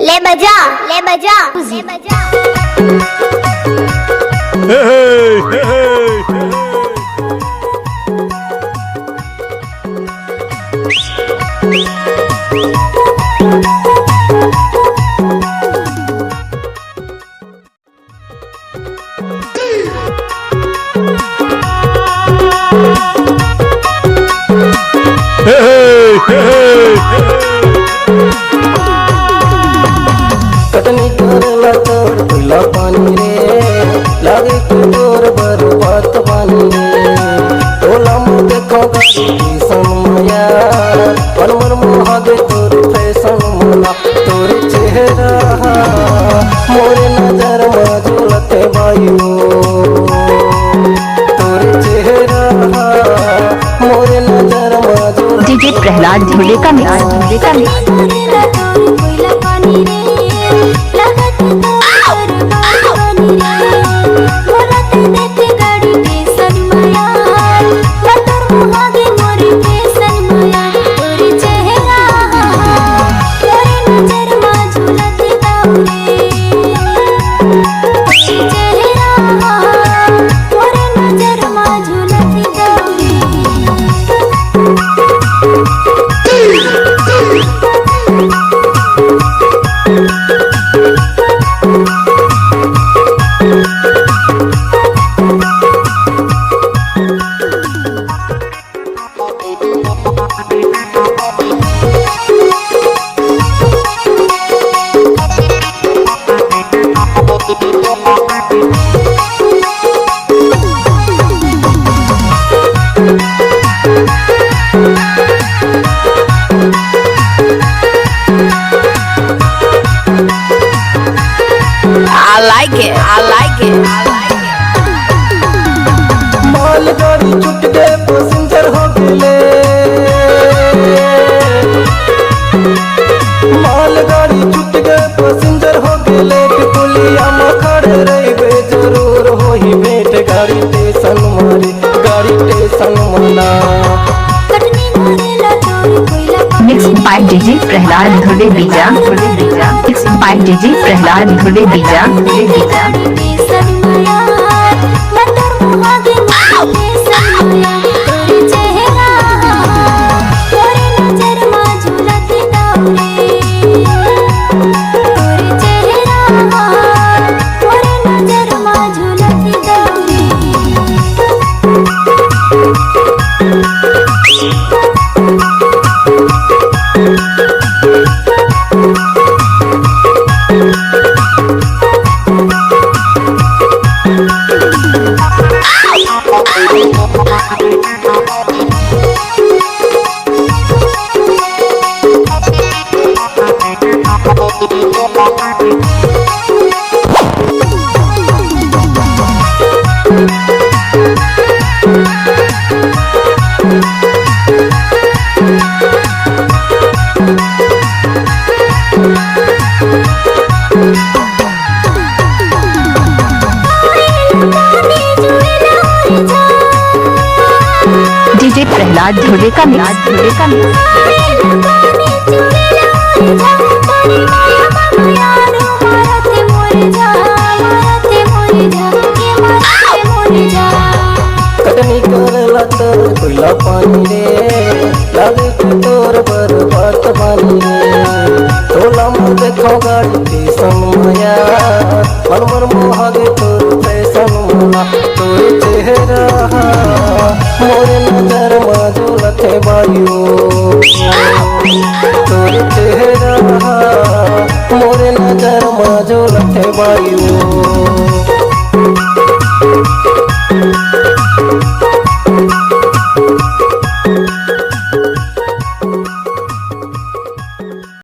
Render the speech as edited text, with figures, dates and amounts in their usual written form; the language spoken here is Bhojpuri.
ले बजा ले बजा ले बजा। हे हे हे कटनी करला तोर तुला पानी रे लागे के तोर बरबाद पानी रे तोला मुँह देखो गाड़ी सनमया मन मन मोहागे तोर फैशन मना तोर चेहरा मोरे नजर में झूलते बायू तोर चेहरा मोरे नजर में झूलते डीजे प्रहलाद धुले का mix I like it. I like it. I like it. मालगाड़ी छूट गए पैसेंजर हो गेले मालगाड़ी छूट गए पैसेंजर हो गेले पुलिया में खड़े रहिबे जरूर होई भेंट गाड़ी स्टेशन मारी गाड़ी स्टेशन मना मिक्स बाय डीजे प्रहलाद धुले बीजा मिक्स बाय डीजे प्रहलाद धुले बीजा डीजे प्रहलाद धुले का कटनी करला तोर तुला पानी रे लागे के तोर बरबाद पानी रे तोला मुँह देखो गाड़ी स्टेशन माया मन मन मोहागे तोर फैशन मना तोर चेहरा मोरे नजर में झूलते बायू तोर चेहरा मोरे नजर में झूलते बायू